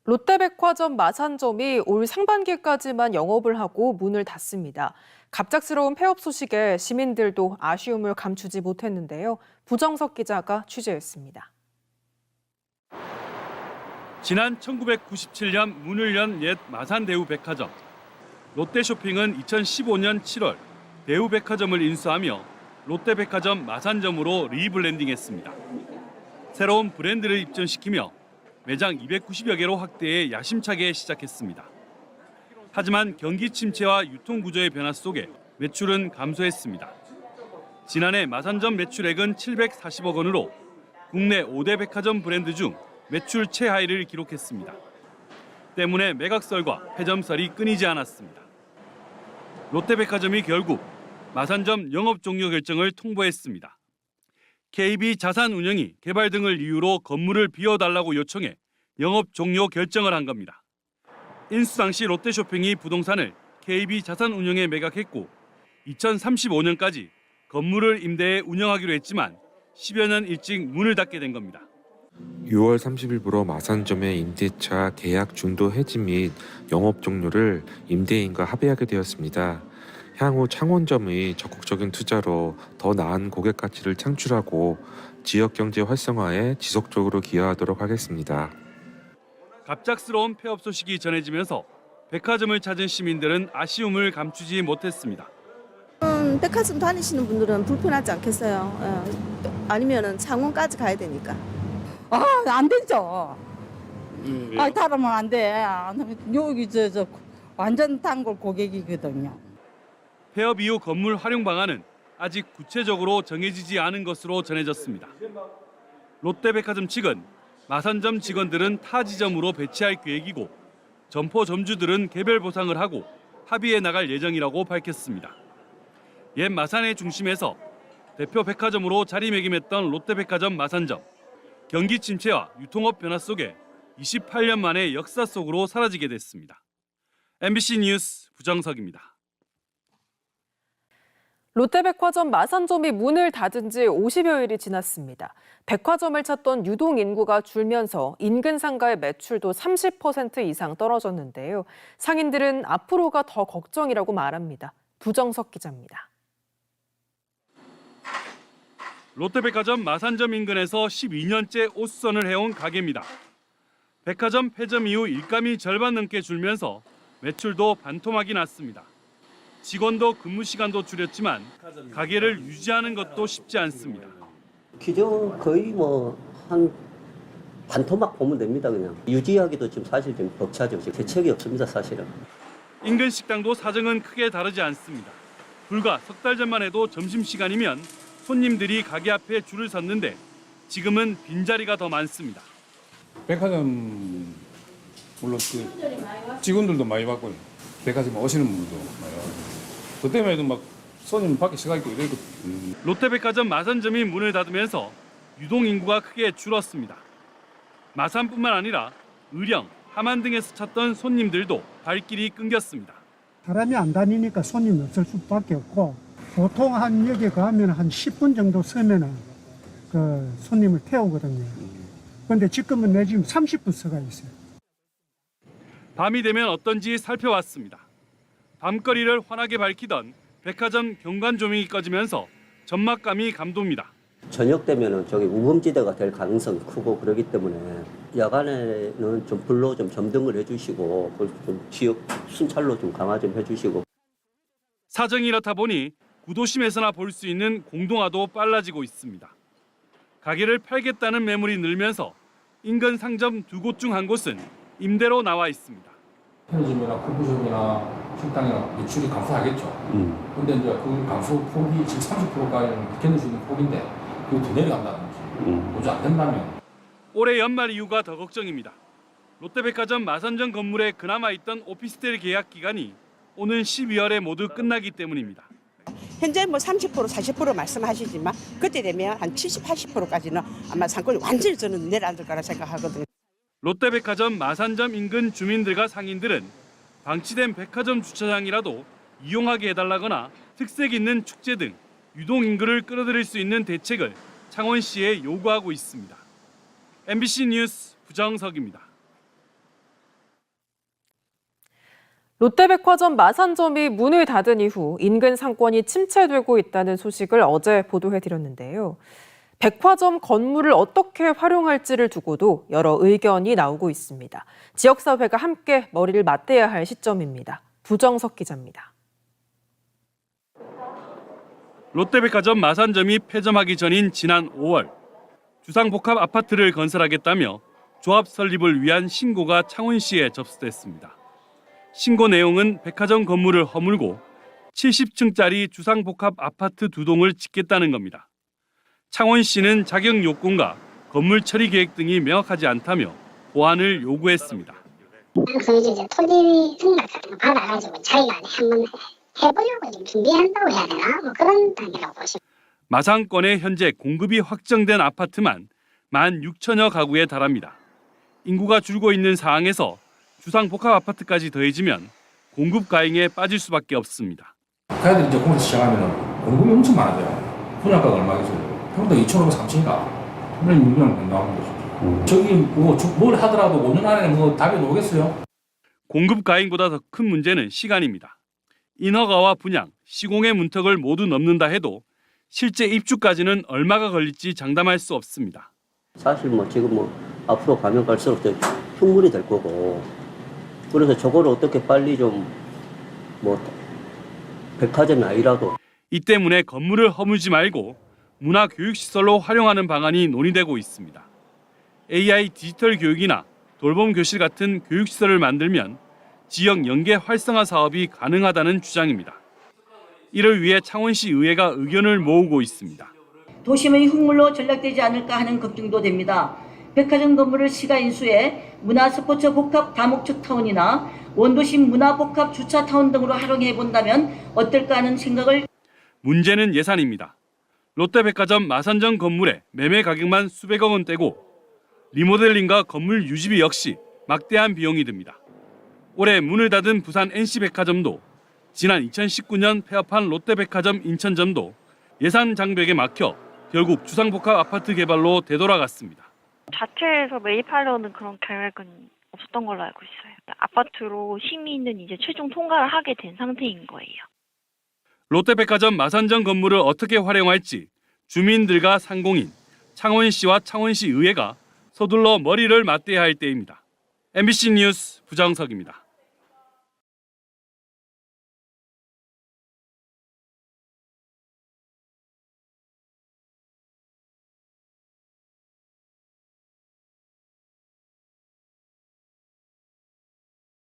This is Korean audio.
롯데백화점 마산점이 올 상반기까지만 영업을 하고 문을 닫습니다. 갑작스러운 폐업 소식에 시민들도 아쉬움을 감추지 못했는데요. 부정석 기자가 취재했습니다. 지난 1997년 문을 연 옛 마산대우백화점. 롯데쇼핑은 2015년 7월 대우백화점을 인수하며 롯데백화점 마산점으로 리브랜딩했습니다. 새로운 브랜드를 입점시키며 매장 290여 개로 확대해 야심차게 시작했습니다. 하지만 경기 침체와 유통 구조의 변화 속에 매출은 감소했습니다. 지난해 마산점 매출액은 740억 원으로 국내 5대 백화점 브랜드 중 매출 최하위를 기록했습니다. 때문에 매각설과 폐점설이 끊이지 않았습니다. 롯데백화점이 결국 마산점 영업 종료 결정을 통보했습니다. KB자산운영이 개발 등을 이유로 건물을 비워달라고 요청해 영업 종료 결정을 한 겁니다. 인수 당시 롯데쇼핑이 부동산을 KB자산운영에 매각했고 2035년까지 건물을 임대해 운영하기로 했지만 10여 년 일찍 문을 닫게 된 겁니다. 6월 30일부로 마산점의 임대차 계약 중도 해지 및 영업 종료를 임대인과 합의하게 되었습니다. 향후 창원점의 적극적인 투자로 더 나은 고객 가치를 창출하고 지역 경제 활성화에 지속적으로 기여하도록 하겠습니다. 갑작스러운 폐업 소식이 전해지면서 백화점을 찾은 시민들은 아쉬움을 감추지 못했습니다. 백화점 다니시는 분들은 불편하지 않겠어요? 아니면 창원까지 가야 되니까. 안 되죠. 닫으면 안 돼. 여기 저 완전 단골 고객이거든요. 폐업 이후 건물 활용 방안은 아직 구체적으로 정해지지 않은 것으로 전해졌습니다. 롯데백화점 측은 마산점 직원들은 타 지점으로 배치할 계획이고 점포 점주들은 개별 보상을 하고 합의해 나갈 예정이라고 밝혔습니다. 옛 마산의 중심에서 대표 백화점으로 자리매김했던 롯데백화점 마산점. 경기 침체와 유통업 변화 속에 28년 만에 역사 속으로 사라지게 됐습니다. MBC 뉴스 부정석입니다. 롯데백화점 마산점이 문을 닫은 지 50여일이 지났습니다. 백화점을 찾던 유동 인구가 줄면서 인근 상가의 매출도 30% 이상 떨어졌는데요. 상인들은 앞으로가 더 걱정이라고 말합니다. 부정석 기자입니다. 롯데백화점 마산점 인근에서 12년째 옷수선을 해온 가게입니다. 백화점 폐점 이후 일감이 절반 넘게 줄면서 매출도 반토막이 났습니다. 직원도 근무 시간도 줄였지만 가게를 유지하는 것도 쉽지 않습니다. 기존 거의 한 반토막 보면 됩니다. 그냥 유지하기도 지금 사실 좀 벅차죠. 지금 대책이 없습니다, 사실은. 인근 식당도 사정은 크게 다르지 않습니다. 불과 석 달 전만 해도 점심시간이면 손님들이 가게 앞에 줄을 섰는데 지금은 빈자리가 더 많습니다. 백화점 물론 직원들도 많이 받고요. 백화점 오시는 분들도 많이 와요. 그때만 해도 막 손님 밖에 시간 있고 이러고. 롯데백화점 마산점이 문을 닫으면서 유동 인구가 크게 줄었습니다. 마산뿐만 아니라 의령, 함안 등에서 찾던 손님들도 발길이 끊겼습니다. 사람이 안 다니니까 손님이 없을 수밖에 없고 보통 한 여기 가면 한 10분 정도 서면은 그 손님을 태우거든요. 그런데 지금은 내 지금 30분 서가 있어요. 밤이 되면 어떤지 살펴봤습니다. 밤거리를 환하게 밝히던 백화점 경관 조명이 꺼지면서 전막감이 감돕니다. 저녁 되면은 저기 우범지대가 될 가능성이 크고 그러기 때문에 야간에는 좀 불로 좀 점등을 해주시고 좀 지역 순찰로 좀 강화 좀 해주시고. 사정이 이렇다 보니 구도심에서나 볼 수 있는 공동화도 빨라지고 있습니다. 가게를 팔겠다는 매물이 늘면서 인근 상점 두 곳 중 한 곳은 임대로 나와 있습니다. 편의점이나 커피숍이나 식당이나 매출이 감소하겠죠. 근데 이제 그 감소 폭이 지금 30%까지는 견딜 수 있는 폭인데 그게 더 내려간다든지 도저히 안 된다면 올해 연말 이후가 더 걱정입니다. 롯데백화점 마산점 건물에 그나마 있던 오피스텔 계약 기간이 오는 12월에 모두 끝나기 때문입니다. 현재 30% 40% 말씀하시지만 그때 되면 한 70, 80%까지는 아마 상권이 완전히 저는 내려앉을 거라 생각하거든요. 롯데백화점 마산점 인근 주민들과 상인들은 방치된 백화점 주차장이라도 이용하게 해달라거나 특색 있는 축제 등 유동 인구를 끌어들일 수 있는 대책을 창원시에 요구하고 있습니다. MBC 뉴스 부정석입니다. 롯데백화점 마산점이 문을 닫은 이후 인근 상권이 침체되고 있다는 소식을 어제 보도해드렸는데요. 백화점 건물을 어떻게 활용할지를 두고도 여러 의견이 나오고 있습니다. 지역사회가 함께 머리를 맞대야 할 시점입니다. 부정석 기자입니다. 롯데백화점 마산점이 폐점하기 전인 지난 5월 주상복합 아파트를 건설하겠다며 조합 설립을 위한 신고가 창원시에 접수됐습니다. 신고 내용은 백화점 건물을 허물고 70층짜리 주상복합 아파트 2동을 짓겠다는 겁니다. 창원시는 자격 요건과 건물 처리 계획 등이 명확하지 않다며 보완을 요구했습니다. 그래서 이제 토지 승낙 같은 거 받아가지고 저희가 한번 해보려고 지금 준비한다고 해야 되나? 뭐 그런 단계라고 보시면. 마산권에 현재 공급이 확정된 아파트만 16,000여 가구에 달합니다. 인구가 줄고 있는 상황에서 주상복합 아파트까지 더해지면 공급 과잉에 빠질 수밖에 없습니다. 가야들 이제 공사 시작하면 공급이 엄청 많아져요. 분양가가 얼마겠어요? 평당 2,500, 3,000이니까 6년 나오는 거죠. 저기 뭘 하더라도 5년 안에 뭐 답이 나오겠어요? 공급 과잉보다 더 큰 문제는 시간입니다. 인허가와 분양, 시공의 문턱을 모두 넘는다 해도 실제 입주까지는 얼마가 걸릴지 장담할 수 없습니다. 사실 뭐 지금 뭐 앞으로 가면 갈수록 더 흉물이 될 거고, 그래서 저거를 어떻게 빨리 좀 뭐 백화점이 아니라도 이 때문에 건물을 허물지 말고 문화교육시설로 활용하는 방안이 논의되고 있습니다. AI 디지털 교육이나 돌봄 교실 같은 교육시설을 만들면 지역 연계 활성화 사업이 가능하다는 주장입니다. 이를 위해 창원시 의회가 의견을 모으고 있습니다. 도심의 흉물로 전락되지 않을까 하는 걱정도 됩니다. 백화점 건물을 시가 인수해 문화스포츠 복합 다목적 타운이나 원도심 문화복합 주차타운 등으로 활용해 본다면 어떨까 하는 생각을. 문제는 예산입니다. 롯데백화점 마산점 건물의 매매 가격만 수백억 원대고 리모델링과 건물 유지비 역시 막대한 비용이 듭니다. 올해 문을 닫은 부산 NC백화점도 지난 2019년 폐업한 롯데백화점 인천점도 예산 장벽에 막혀 결국 주상복합 아파트 개발로 되돌아갔습니다. 자체에서 매입하려는 그런 계획은 없었던 걸로 알고 있어요. 아파트로 시민은 이제 최종 통과를 하게 된 상태인 거예요. 롯데백화점 마산점 건물을 어떻게 활용할지 주민들과 상공인, 창원시와 창원시 의회가 서둘러 머리를 맞대야 할 때입니다. MBC 뉴스 부정석입니다.